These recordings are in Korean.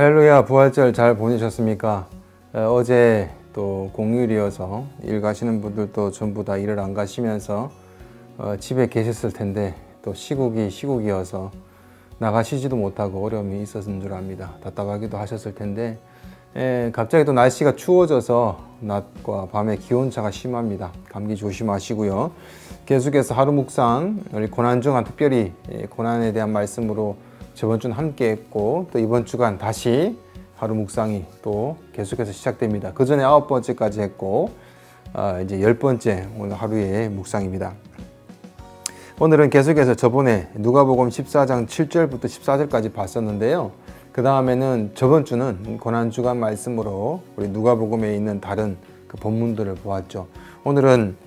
할렐루야, 부활절 잘 보내셨습니까? 어제 또 공휴일이어서 일 가시는 분들도 전부 다 일을 안 가시면서 집에 계셨을 텐데, 또 시국이어서 나가시지도 못하고 어려움이 있었는 줄 압니다. 답답하기도 하셨을 텐데, 갑자기 또 날씨가 추워져서 낮과 밤의 기온차가 심합니다. 감기 조심하시고요. 계속해서 하루 묵상, 우리 고난 중한 특별히 고난에 대한 말씀으로 저번 주는 함께 했고, 또 이번 주간 다시 하루 묵상이 또 계속해서 시작됩니다. 그 전에 9번째까지 했고, 이제 10번째 오늘 하루의 묵상입니다. 오늘은 계속해서 저번에 누가복음 14장 7절부터 14절까지 봤었는데요. 그 다음에는 저번 주는 고난주간 말씀으로 우리 누가복음에 있는 다른 그 본문들을 보았죠. 오늘은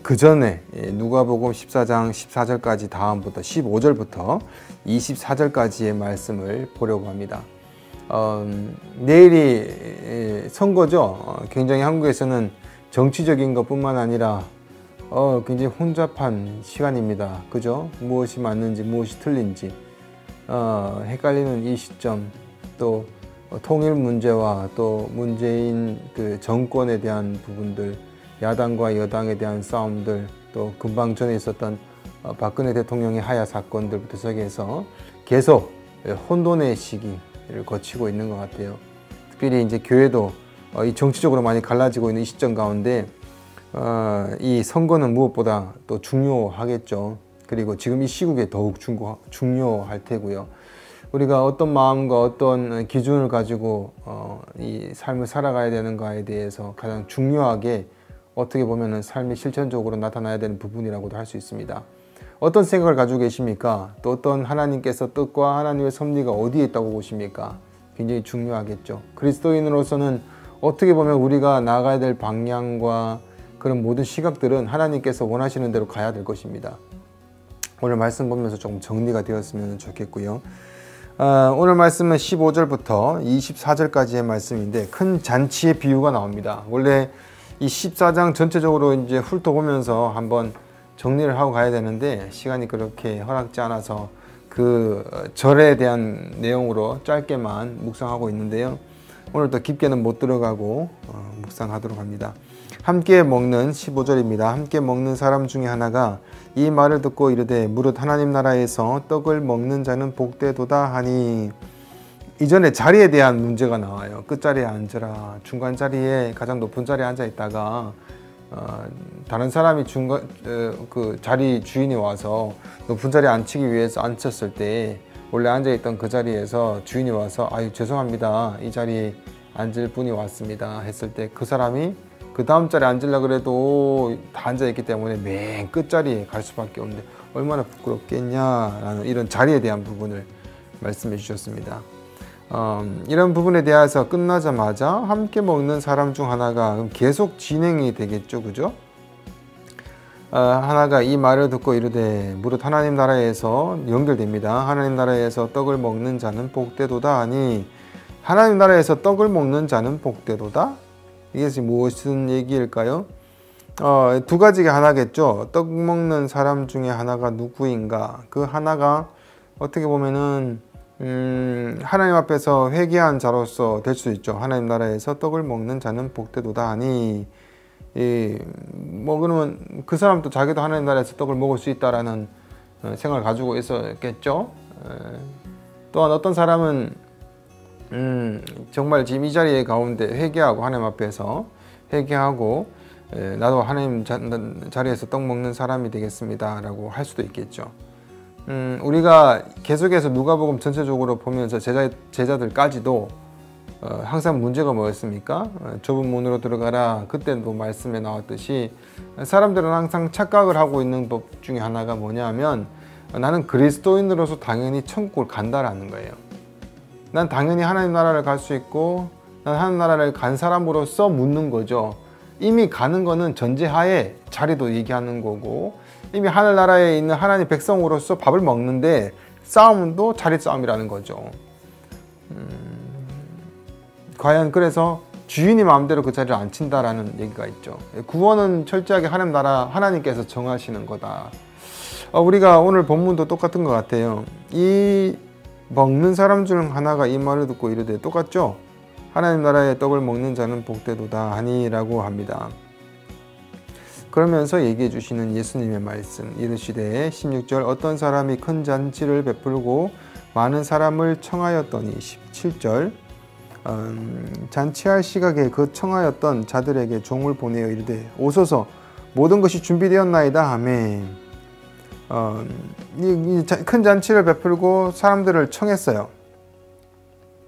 그 전에 누가복음 14장 14절까지 다음부터 15절부터 24절까지의 말씀을 보려고 합니다. 내일이 선거죠. 굉장히 한국에서는 정치적인 것뿐만 아니라 굉장히 혼잡한 시간입니다. 그죠? 무엇이 맞는지 무엇이 틀린지 헷갈리는 이 시점, 또 통일 문제와 또 문재인 그 정권에 대한 부분들, 야당과 여당에 대한 싸움들, 또 금방 전에 있었던 박근혜 대통령의 하야 사건들부터 시작해서 계속 혼돈의 시기를 거치고 있는 것 같아요. 특별히 이제 교회도 이 정치적으로 많이 갈라지고 있는 이 시점 가운데 이 선거는 무엇보다 또 중요하겠죠. 그리고 지금 이 시국에 더욱 중요할 테고요. 우리가 어떤 마음과 어떤 기준을 가지고 이 삶을 살아가야 되는가에 대해서 가장 중요하게 어떻게 보면 삶이 실천적으로 나타나야 되는 부분이라고도 할 수 있습니다. 어떤 생각을 가지고 계십니까? 또 어떤 하나님께서 뜻과 하나님의 섭리가 어디에 있다고 보십니까? 굉장히 중요하겠죠. 그리스도인으로서는 어떻게 보면 우리가 나아가야 될 방향과 그런 모든 시각들은 하나님께서 원하시는 대로 가야 될 것입니다. 오늘 말씀 보면서 조금 정리가 되었으면 좋겠고요. 오늘 말씀은 15절부터 24절까지의 말씀인데, 큰 잔치의 비유가 나옵니다. 원래 이 14장 전체적으로 이제 훑어보면서 한번 정리를 하고 가야 되는데 시간이 그렇게 허락지 않아서 그 절에 대한 내용으로 짧게만 묵상하고 있는데요. 오늘 또 깊게는 못 들어가고 묵상하도록 합니다. 함께 먹는 15절입니다. 함께 먹는 사람 중에 하나가 이 말을 듣고 이르되 무릇 하나님 나라에서 떡을 먹는 자는 복되도다 하니, 이전에 자리에 대한 문제가 나와요. 끝자리에 앉으라. 중간 자리에 가장 높은 자리에 앉아 있다가 다른 사람이 그 자리 주인이 와서 높은 자리에 앉히기 위해서 앉혔을 때, 원래 앉아 있던 그 자리에서 주인이 와서 아유 죄송합니다, 이 자리에 앉을 분이 왔습니다 했을 때, 그 사람이 그 다음 자리에 앉으려고 그래도 다 앉아있기 때문에 맨 끝자리에 갈 수밖에 없는데 얼마나 부끄럽겠냐라는 이런 자리에 대한 부분을 말씀해 주셨습니다. 이런 부분에 대해서 끝나자마자 함께 먹는 사람 중 하나가 계속 진행이 되겠죠. 그죠? 하나가 이 말을 듣고 이르되 무릇 하나님 나라에서 연결됩니다. 하나님 나라에서 떡을 먹는 자는 복되도다 하니, 하나님 나라에서 떡을 먹는 자는 복되도다? 이것이 무슨 얘기일까요? 두 가지가 하나겠죠. 떡 먹는 사람 중에 하나가 누구인가? 그 하나가 어떻게 보면은 하나님 앞에서 회개한 자로서 될 수 있죠. 하나님 나라에서 떡을 먹는 자는 복되도다 하니, 그러면 그 사람도 자기도 하나님 나라에서 떡을 먹을 수 있다라는 생각을 가지고 있었겠죠. 또한 어떤 사람은 정말 지금 이 자리에 가운데 회개하고 하나님 앞에서 회개하고 나도 하나님 자리에서 떡 먹는 사람이 되겠습니다 라고 할 수도 있겠죠. 우리가 계속해서 누가복음 전체적으로 보면서 제자들까지도 항상 문제가 뭐였습니까? 좁은 문으로 들어가라. 그때도 말씀에 나왔듯이 사람들은 항상 착각을 하고 있는 법 중에 하나가 뭐냐면, 나는 그리스도인으로서 당연히 천국을 간다라는 거예요. 난 당연히 하나님 나라를 갈 수 있고, 난 하나님 나라를 간 사람으로서 묻는 거죠. 이미 가는 거는 전제하에 자리도 얘기하는 거고, 이미 하늘나라에 있는 하나님 백성으로서 밥을 먹는데 싸움도 자리 싸움이라는 거죠. 과연 그래서 주인이 마음대로 그 자리를 안 친다라는 얘기가 있죠. 구원은 철저하게 하나님께서 정하시는 거다. 우리가 오늘 본문도 똑같은 것 같아요. 이 먹는 사람 중 하나가 이 말을 듣고 이르되, 똑같죠? 하나님 나라의 떡을 먹는 자는 복되도다 하니라고 합니다. 그러면서 얘기해 주시는 예수님의 말씀, 이르시되 16절, 어떤 사람이 큰 잔치를 베풀고 많은 사람을 청하였더니, 17절, 잔치할 시각에 그 청하였던 자들에게 종을 보내어 이르되, 오소서, 모든 것이 준비되었나이다 하매, 큰 잔치를 베풀고 사람들을 청했어요.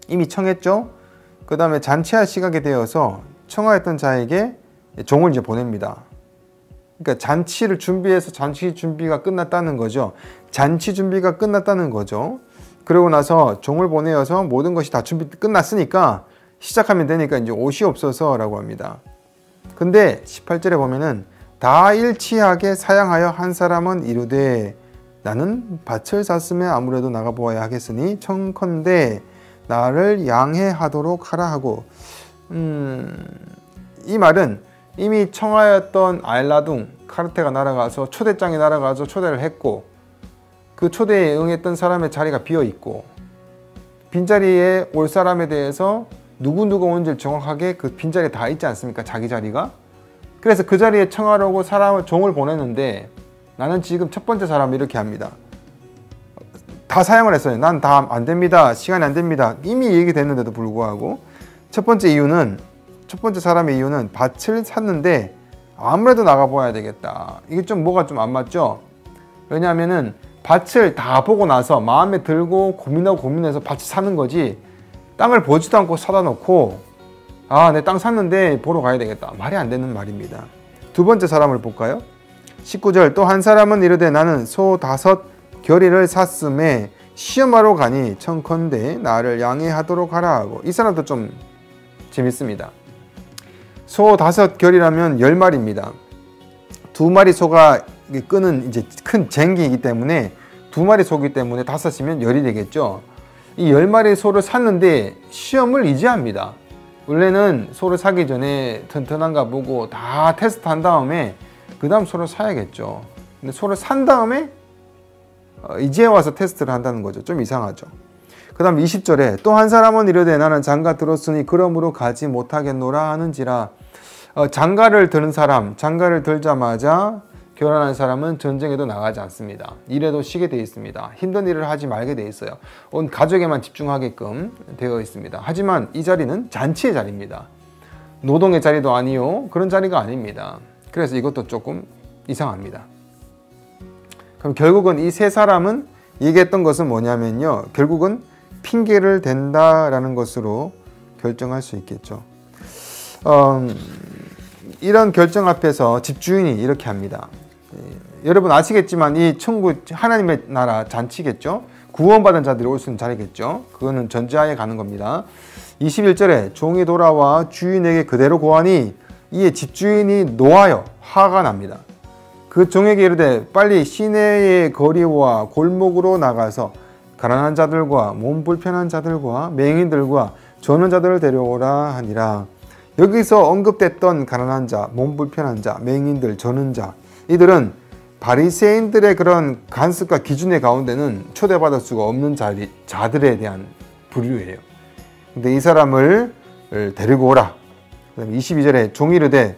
이미 청했죠? 그 다음에 잔치할 시각이 되어서 청하였던 자에게 종을 이제 보냅니다. 그러니까 잔치를 준비해서 잔치 준비가 끝났다는 거죠. 잔치 준비가 끝났다는 거죠. 그러고 나서 종을 보내어서 모든 것이 다 준비 끝났으니까 시작하면 되니까 이제 오시옵소서 라고 합니다. 근데 18절에 보면은 다 일치하게 사양하여 한 사람은 이르되, 나는 밭을 샀음에 아무래도 나가보아야 하겠으니 청컨대 나를 양해하도록 하라 하고, 이 말은 이미 청하였던 알라둥 카르테가 날아가서 초대장이 날아가서 초대를 했고, 그 초대에 응했던 사람의 자리가 비어있고, 빈자리에 올 사람에 대해서 누구누가 온지 정확하게 그 빈자리에 다 있지 않습니까? 자기 자리가. 그래서 그 자리에 청하려고 종을 보냈는데, 나는 지금 첫 번째 사람을 이렇게 합니다. 다 사양을 했어요. 난 다 안 됩니다. 시간이 안 됩니다. 이미 얘기됐는데도 불구하고, 첫 번째 사람의 이유는 밭을 샀는데 아무래도 나가봐야 되겠다. 이게 좀 뭐가 좀 안 맞죠? 왜냐하면은 밭을 다 보고 나서 마음에 들고 고민해서 밭을 사는 거지, 땅을 보지도 않고 사다 놓고 내 땅 샀는데 보러 가야 되겠다. 말이 안 되는 말입니다. 두 번째 사람을 볼까요? 19절, 또 한 사람은 이르되, 나는 소 5 겨리를 샀음에 시험하러 가니 청컨대 나를 양해하도록 하라 하고, 이 사람도 좀 재밌습니다. 소 5 겨리라면 10마리입니다. 2마리 소가 끄는 이제 큰 쟁기이기 때문에 2마리 소이기 때문에 5이면 10이 되겠죠. 이 10마리 소를 샀는데 시험을 이제 합니다. 원래는 소를 사기 전에 튼튼한가 보고 다 테스트한 다음에 그 다음 소를 사야겠죠. 근데 소를 산 다음에 이제 와서 테스트를 한다는 거죠. 좀 이상하죠. 그 다음 20절에 또 한 사람은 이르되, 나는 장가 들었으니 그러므로 가지 못하겠노라 하는지라. 장가를 드는 사람, 장가를 들자마자 결혼한 사람은 전쟁에도 나가지 않습니다. 일에도 쉬게 되어 있습니다. 힘든 일을 하지 말게 되어 있어요. 온 가족에만 집중하게끔 되어 있습니다. 하지만 이 자리는 잔치의 자리입니다. 노동의 자리도 아니요, 그런 자리가 아닙니다. 그래서 이것도 조금 이상합니다. 그럼 결국은 이 세 사람은 얘기했던 것은 뭐냐면요, 결국은 핑계를 댄다라는 것으로 결정할 수 있겠죠. 이런 결정 앞에서 집주인이 이렇게 합니다. 여러분 아시겠지만 이 천국 하나님의 나라 잔치겠죠. 구원받은 자들이 올 수 있는 자리겠죠. 그거는 전제하에 가는 겁니다. 21절에 종이 돌아와 주인에게 그대로 고하니, 이에 집주인이 노하여 화가 납니다. 그 종에게 이르되, 빨리 시내의 거리와 골목으로 나가서 가난한 자들과 몸 불편한 자들과 맹인들과 저는 자들을 데려오라 하니라. 여기서 언급됐던 가난한 자, 몸 불편한 자, 맹인들, 저는 자, 이들은 바리새인들의 그런 관습과 기준의 가운데는 초대받을 수가 없는 자들에 대한 부류예요. 근데 이 사람을 데리고 오라. 그다음에 22절에 종이 이르되,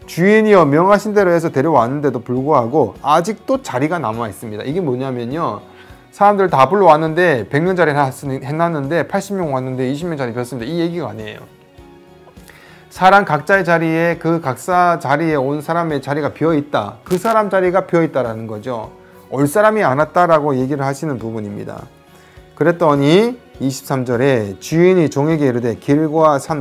주인이여 명하신 대로 해서 데려왔는데도 불구하고 아직도 자리가 남아 있습니다. 이게 뭐냐면요, 사람들 다 불러왔는데 100명짜리 해놨는데 80명 왔는데 20명짜리 비었습니다. 이 얘기가 아니에요. 사람 각자의 자리에, 그 각자 자리에 온 사람의 자리가 비어있다. 그 사람 자리가 비어있다라는 거죠. 올 사람이 안 왔다라고 얘기를 하시는 부분입니다. 그랬더니 23절에 주인이 종에게 이르되, 길과 산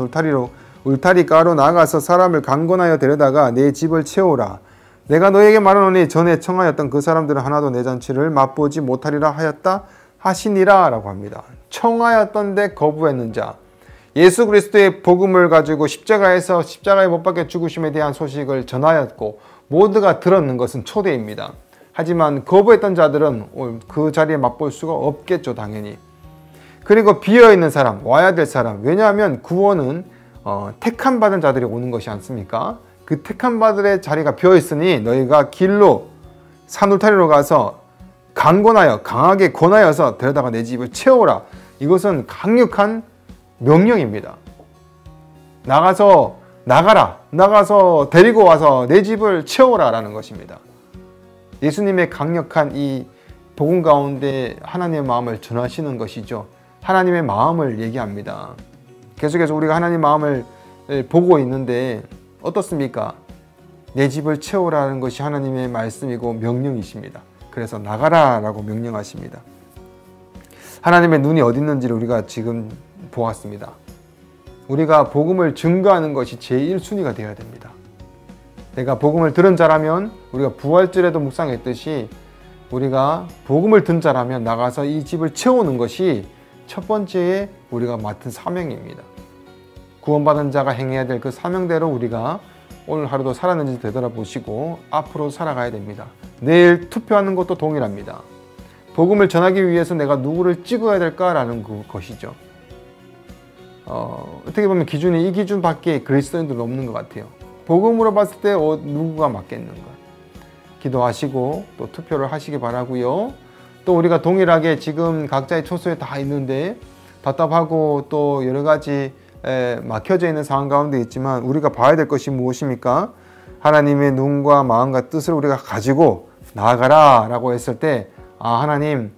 울타리가로 나가서 사람을 강권하여 데려다가 내 집을 채우라. 내가 너에게 말하노니 전에 청하였던 그 사람들은 하나도 내 잔치를 맛보지 못하리라 하였다 하시니라 라고 합니다. 청하였던데 거부했는 자, 예수 그리스도의 복음을 가지고 십자가에 못 박혀 죽으심에 대한 소식을 전하였고 모두가 들었는 것은 초대입니다. 하지만 거부했던 자들은 그 자리에 맛볼 수가 없겠죠, 당연히. 그리고 비어있는 사람, 와야 될 사람, 왜냐하면 구원은 택함 받은 자들이 오는 것이 않습니까? 그 택함 받은 자리가 비어있으니 너희가 길로 산 울타리로 가서 강권하여 강하게 권하여서 데려다가 내 집을 채워라. 이것은 강력한 명령입니다. 나가서 데리고 와서 내 집을 채워라 라는 것입니다. 예수님의 강력한 이 복음 가운데 하나님의 마음을 전하시는 것이죠. 하나님의 마음을 얘기합니다. 계속해서 우리가 하나님의 마음을 보고 있는데 어떻습니까? 내 집을 채우라는 것이 하나님의 말씀이고 명령이십니다. 그래서 나가라 라고 명령하십니다. 하나님의 눈이 어디 있는지를 우리가 지금 보았습니다. 우리가 복음을 증거하는 것이 제1순위가 되어야 됩니다. 내가 복음을 들은 자라면, 우리가 부활절에도 묵상했듯이 우리가 복음을 든 자라면 나가서 이 집을 채우는 것이 첫 번째 우리가 맡은 사명입니다. 구원받은 자가 행해야 될 그 사명대로 우리가 오늘 하루도 살았는지 되돌아보시고 앞으로 살아가야 됩니다. 내일 투표하는 것도 동일합니다. 복음을 전하기 위해서 내가 누구를 찍어야 될까라는 것이죠. 어떻게 보면 기준이 이 기준밖에 그리스도인들은 없는 것 같아요. 복음으로 봤을 때 누구가 맞겠는가. 기도하시고 또 투표를 하시기 바라고요. 또 우리가 동일하게 지금 각자의 처소에 다 있는데 답답하고 또 여러 가지 막혀져 있는 상황 가운데 있지만 우리가 봐야 될 것이 무엇입니까? 하나님의 눈과 마음과 뜻을 우리가 가지고 나아가라 라고 했을 때 하나님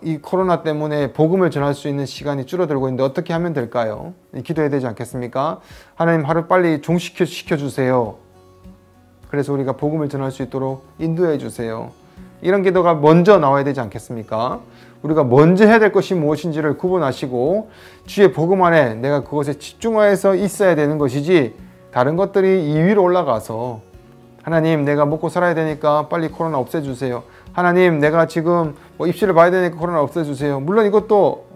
이 코로나 때문에 복음을 전할 수 있는 시간이 줄어들고 있는데 어떻게 하면 될까요? 기도해야 되지 않겠습니까? 하나님 하루빨리 종식시켜 주세요. 그래서 우리가 복음을 전할 수 있도록 인도해 주세요. 이런 기도가 먼저 나와야 되지 않겠습니까? 우리가 먼저 해야 될 것이 무엇인지를 구분하시고 주의 복음 안에 내가 그것에 집중하여서 있어야 되는 것이지 다른 것들이 2위로 올라가서 하나님 내가 먹고 살아야 되니까 빨리 코로나 없애주세요. 하나님 내가 지금 입시를 봐야 되니까 코로나 없애주세요. 물론 이것도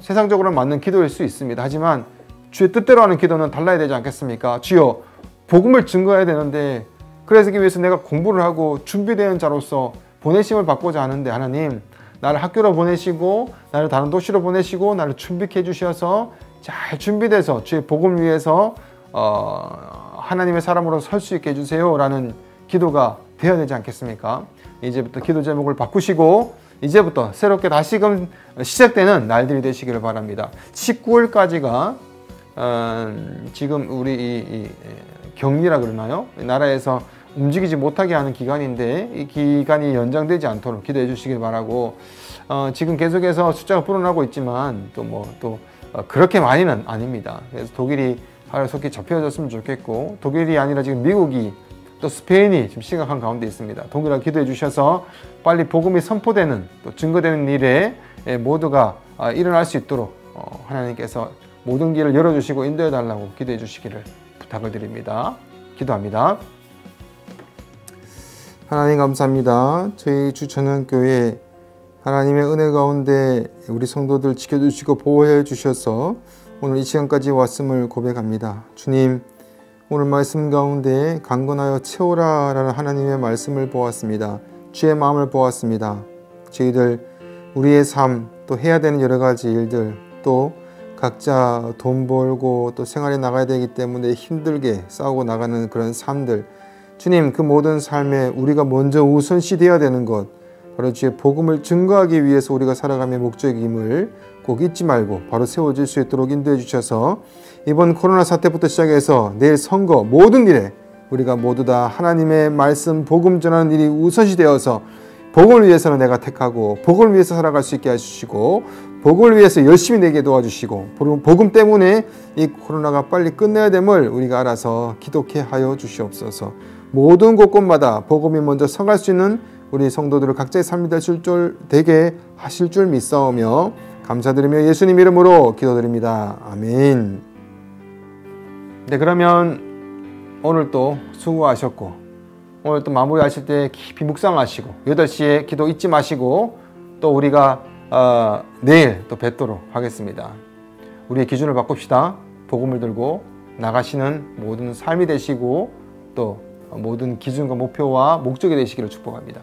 세상적으로는 맞는 기도일 수 있습니다. 하지만 주의 뜻대로 하는 기도는 달라야 되지 않겠습니까? 주여 복음을 증거해야 되는데 그러기 위해서 내가 공부를 하고 준비되는 자로서 보내심을 받고자 하는데 하나님 나를 학교로 보내시고 나를 다른 도시로 보내시고 나를 준비해 주셔서 잘 준비돼서 주의 복음 위해서 하나님의 사람으로 설 수 있게 해주세요 라는 기도가 되어야 되지 않겠습니까? 이제부터 기도 제목을 바꾸시고 이제부터 새롭게 다시금 시작되는 날들이 되시기를 바랍니다. 19월까지가 지금 우리 이 격리라 그러나요? 나라에서 움직이지 못하게 하는 기간인데 이 기간이 연장되지 않도록 기도해 주시길 바라고 지금 계속해서 숫자가 불어나고 있지만 또 그렇게 많이는 아닙니다. 그래서 독일이 하루속히 접혀졌으면 좋겠고 독일이 아니라 지금 미국이 또 스페인이 지금 심각한 가운데 있습니다. 동일하게 기도해 주셔서 빨리 복음이 선포되는 또 증거되는 일에 모두가 일어날 수 있도록 하나님께서 모든 길을 열어주시고 인도해 달라고 기도해 주시기를 부탁을 드립니다. 기도합니다. 하나님 감사합니다. 저희 주천은교회 하나님의 은혜 가운데 우리 성도들 지켜주시고 보호해 주셔서 오늘 이 시간까지 왔음을 고백합니다. 주님 오늘 말씀 가운데 강건하여 채우라 라는 하나님의 말씀을 보았습니다. 주의 마음을 보았습니다. 저희들 우리의 삶 또 해야 되는 여러 가지 일들 또 각자 돈 벌고 또 생활에 나가야 되기 때문에 힘들게 싸우고 나가는 그런 삶들 주님 그 모든 삶에 우리가 먼저 우선시 되어야 되는 것 바로 주의 복음을 증거하기 위해서 우리가 살아감의 목적임을 꼭 잊지 말고 바로 세워질 수 있도록 인도해 주셔서 이번 코로나 사태부터 시작해서 내일 선거 모든 일에 우리가 모두 다 하나님의 말씀 복음 전하는 일이 우선시 되어서 복음을 위해서는 내가 택하고 복음을 위해서 살아갈 수 있게 해주시고 복음을 위해서 열심히 내게 도와주시고 복음 때문에 이 코로나가 빨리 끝내야 됨을 우리가 알아서 기독해 하여 주시옵소서. 모든 곳곳마다 복음이 먼저 서갈 수 있는 우리 성도들을 각자의 삶이 되게 하실 줄 믿사오며 감사드리며 예수님 이름으로 기도드립니다. 아멘. 네, 그러면 오늘 또 수고하셨고 오늘 또 마무리하실 때 깊이 묵상하시고 8시에 기도 잊지 마시고 또 우리가 내일 또 뵙도록 하겠습니다. 우리의 기준을 바꿉시다. 복음을 들고 나가시는 모든 삶이 되시고 또 모든 기준과 목표와 목적이 되시기를 축복합니다.